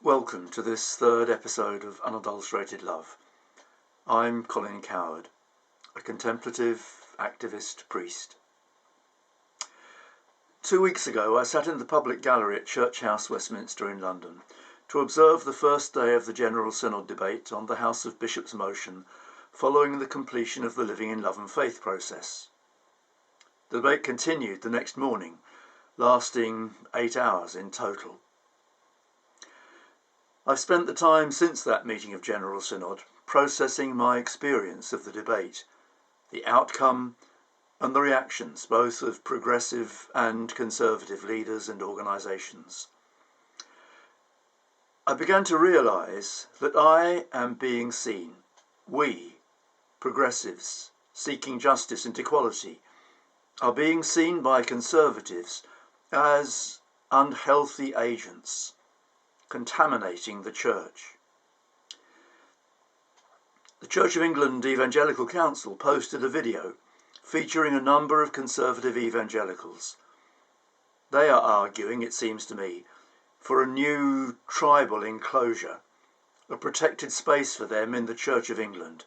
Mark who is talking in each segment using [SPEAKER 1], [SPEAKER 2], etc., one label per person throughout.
[SPEAKER 1] Welcome to this third episode of Unadulterated Love. I'm Colin Coward, a contemplative activist priest. 2 weeks ago I sat in the public gallery at Church House, Westminster in London to observe the first day of the General Synod debate on the House of Bishops' motion following the completion of the Living in Love and Faith process. The debate continued the next morning, lasting 8 hours in total. I've spent the time since that meeting of General Synod processing my experience of the debate, the outcome and the reactions both of progressive and conservative leaders and organisations. I began to realise that I am being seen, we, progressives, seeking justice and equality, are being seen by conservatives as unhealthy agents, contaminating the Church. The Church of England Evangelical Council posted a video featuring a number of conservative evangelicals. They are arguing, it seems to me, for a new tribal enclosure, a protected space for them in the Church of England,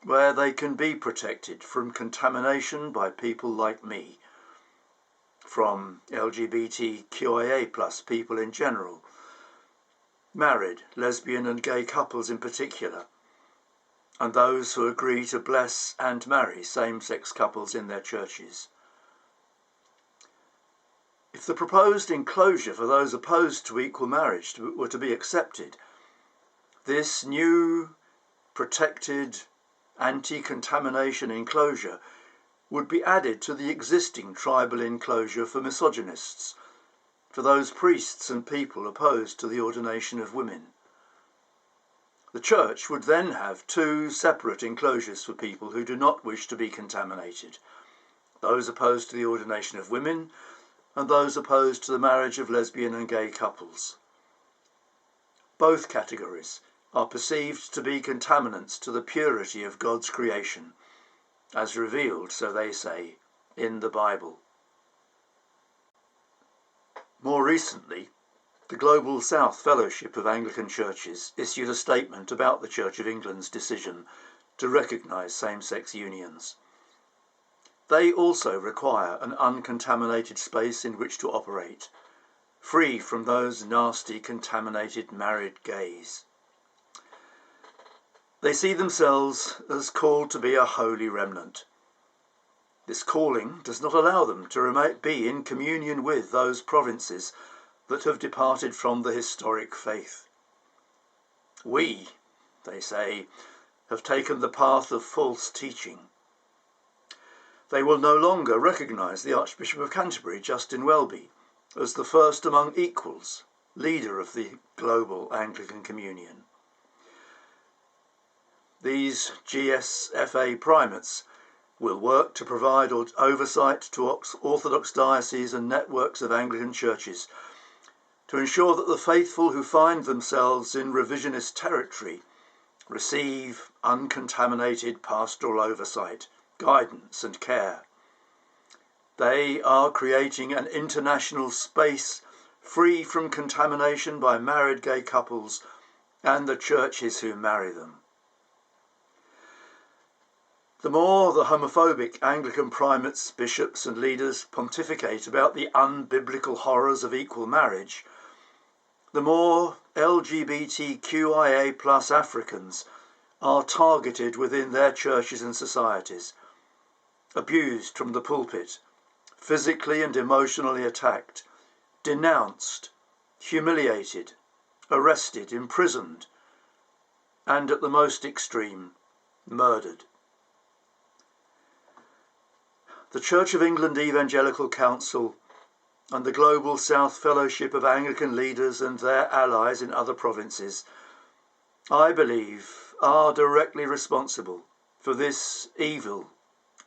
[SPEAKER 1] where they can be protected from contamination by people like me, from LGBTQIA+ people in general, married, lesbian and gay couples in particular, and those who agree to bless and marry same-sex couples in their churches. If the proposed enclosure for those opposed to equal marriage were to be accepted, this new, protected, anti-contamination enclosure would be added to the existing tribal enclosure for misogynists, for those priests and people opposed to the ordination of women. The Church would then have two separate enclosures for people who do not wish to be contaminated, those opposed to the ordination of women and those opposed to the marriage of lesbian and gay couples. Both categories are perceived to be contaminants to the purity of God's creation, as revealed, so they say, in the Bible. More recently, the Global South Fellowship of Anglican Churches issued a statement about the Church of England's decision to recognise same-sex unions. They also require an uncontaminated space in which to operate, free from those nasty contaminated married gays. They see themselves as called to be a holy remnant. This calling does not allow them to be in communion with those provinces that have departed from the historic faith. We, they say, have taken the path of false teaching. They will no longer recognise the Archbishop of Canterbury, Justin Welby, as the first among equals, leader of the global Anglican Communion. These GSFA primates will work to provide oversight to Orthodox dioceses and networks of Anglican churches to ensure that the faithful who find themselves in revisionist territory receive uncontaminated pastoral oversight, guidance and care. They are creating an international space free from contamination by married gay couples and the churches who marry them. The more the homophobic Anglican primates, bishops and leaders pontificate about the unbiblical horrors of equal marriage, the more LGBTQIA+ Africans are targeted within their churches and societies, abused from the pulpit, physically and emotionally attacked, denounced, humiliated, arrested, imprisoned, and at the most extreme, murdered. The Church of England Evangelical Council and the Global South Fellowship of Anglican leaders and their allies in other provinces, I believe, are directly responsible for this evil,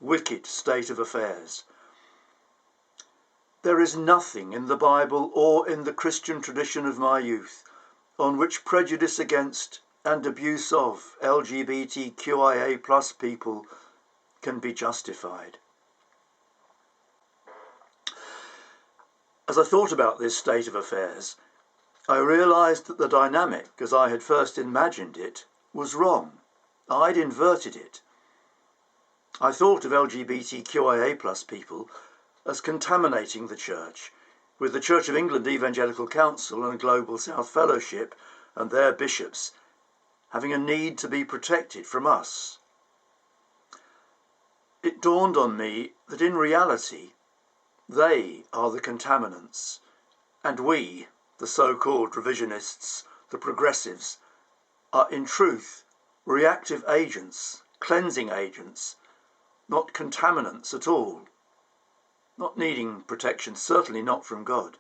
[SPEAKER 1] wicked state of affairs. There is nothing in the Bible or in the Christian tradition of my youth on which prejudice against and abuse of LGBTQIA+ people can be justified. As I thought about this state of affairs, I realised that the dynamic, as I had first imagined it, was wrong. I'd inverted it. I thought of LGBTQIA+ people as contaminating the Church, with the Church of England Evangelical Council and Global South Fellowship and their bishops having a need to be protected from us. It dawned on me that in reality, they are the contaminants, and we, the so-called revisionists, the progressives, are in truth reactive agents, cleansing agents, not contaminants at all, not needing protection, certainly not from God.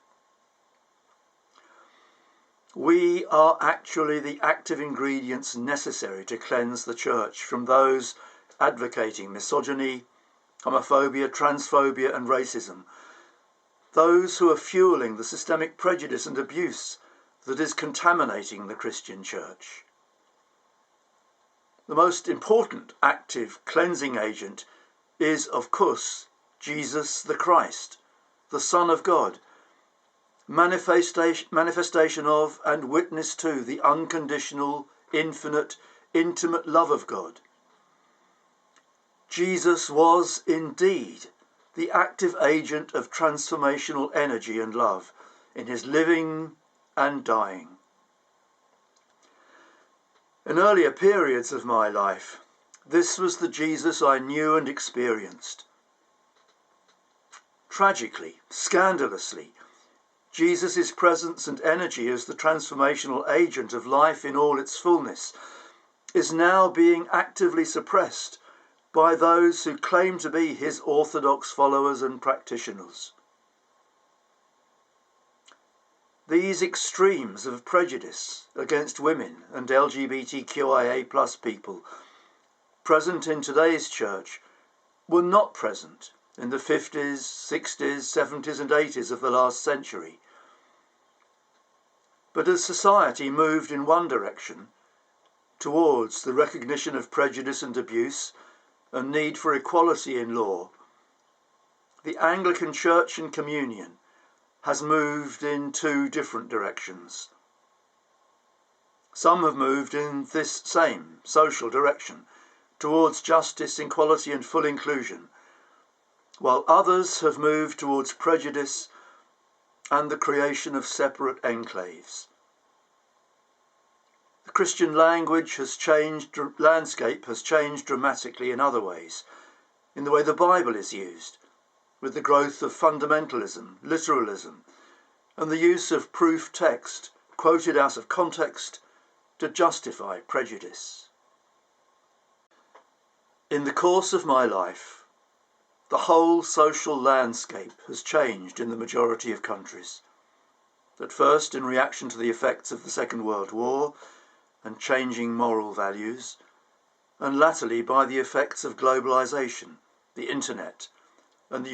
[SPEAKER 1] We are actually the active ingredients necessary to cleanse the Church from those advocating misogyny, homophobia, transphobia and racism, those who are fueling the systemic prejudice and abuse that is contaminating the Christian Church. The most important active cleansing agent is, of course, Jesus the Christ, the Son of God, manifestation of and witness to the unconditional, infinite, intimate love of God. Jesus was indeed the active agent of transformational energy and love in his living and dying. In earlier periods of my life, this was the Jesus I knew and experienced. Tragically, scandalously, Jesus' presence and energy as the transformational agent of life in all its fullness is now being actively suppressed by those who claim to be his orthodox followers and practitioners. These extremes of prejudice against women and LGBTQIA+ people present in today's church were not present in the 50s, 60s, 70s and 80s of the last century. But as society moved in one direction, towards the recognition of prejudice and abuse and need for equality in law, the Anglican Church and Communion has moved in two different directions. Some have moved in this same social direction, towards justice, equality and full inclusion, while others have moved towards prejudice and the creation of separate enclaves. The Christian landscape has changed dramatically in other ways, in the way the Bible is used, with the growth of fundamentalism, literalism, and the use of proof text quoted out of context to justify prejudice. In the course of my life, the whole social landscape has changed in the majority of countries. At first, in reaction to the effects of the Second World War and changing moral values, and latterly by the effects of globalisation, the internet, and the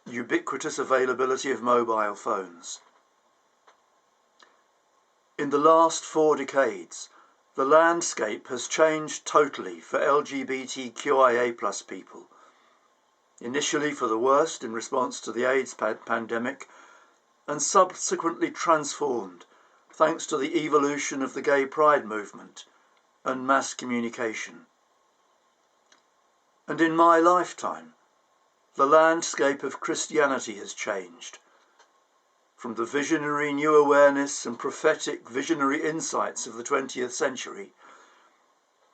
[SPEAKER 1] ubiquitous availability of mobile phones. In the last 4 decades, the landscape has changed totally for LGBTQIA+ people, initially for the worst in response to the AIDS pandemic, and subsequently transformed thanks to the evolution of the gay pride movement and mass communication. And in my lifetime, the landscape of Christianity has changed, from the visionary new awareness and prophetic visionary insights of the 20th century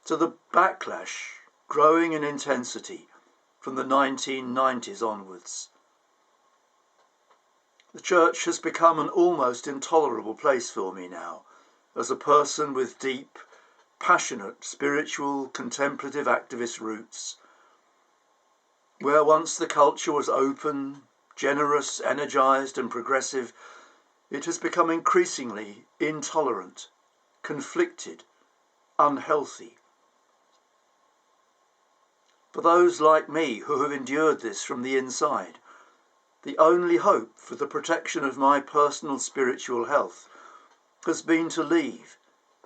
[SPEAKER 1] to the backlash growing in intensity from the 1990s onwards. The church has become an almost intolerable place for me now, as a person with deep, passionate, spiritual, contemplative activist roots. Where once the culture was open, generous, energised and progressive, it has become increasingly intolerant, conflicted, unhealthy. For those like me who have endured this from the inside, the only hope for the protection of my personal spiritual health has been to leave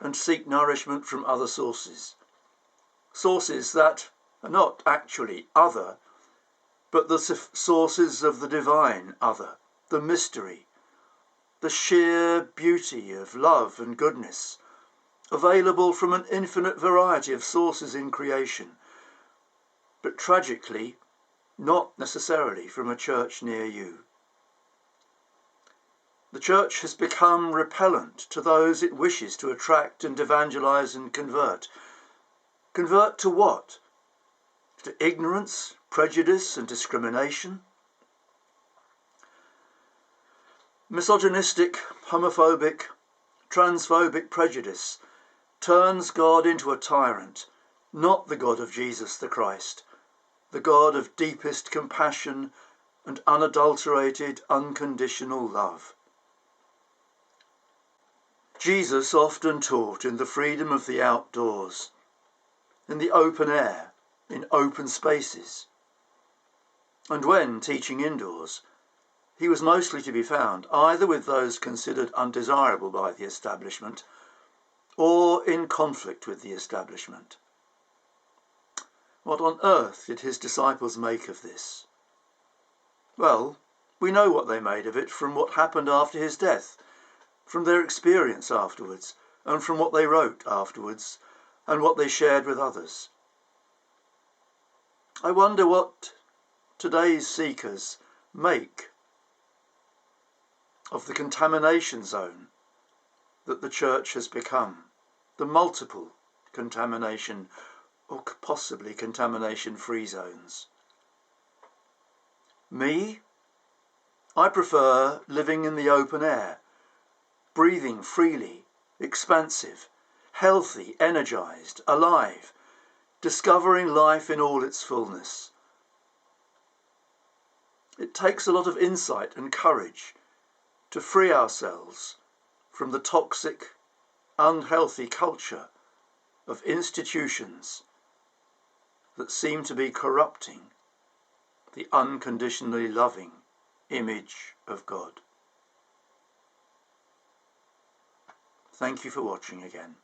[SPEAKER 1] and seek nourishment from other sources. Sources that are not actually other, but the sources of the divine other, the mystery, the sheer beauty of love and goodness, available from an infinite variety of sources in creation, but tragically, not necessarily from a church near you. The church has become repellent to those it wishes to attract and evangelize and convert. Convert to what? To ignorance, prejudice and discrimination? Misogynistic, homophobic, transphobic prejudice turns God into a tyrant, not the God of Jesus the Christ, the God of deepest compassion and unadulterated, unconditional love. Jesus often taught in the freedom of the outdoors, in the open air, in open spaces. And when teaching indoors, he was mostly to be found either with those considered undesirable by the establishment or in conflict with the establishment. What on earth did his disciples make of this? Well, we know what they made of it from what happened after his death, from their experience afterwards, and from what they wrote afterwards, and what they shared with others. I wonder what today's seekers make of the contamination zone that the church has become, the multiple contamination or possibly contamination-free zones. Me? I prefer living in the open air, breathing freely, expansive, healthy, energized, alive, discovering life in all its fullness. It takes a lot of insight and courage to free ourselves from the toxic, unhealthy culture of institutions that seem to be corrupting the unconditionally loving image of God. Thank you for watching again.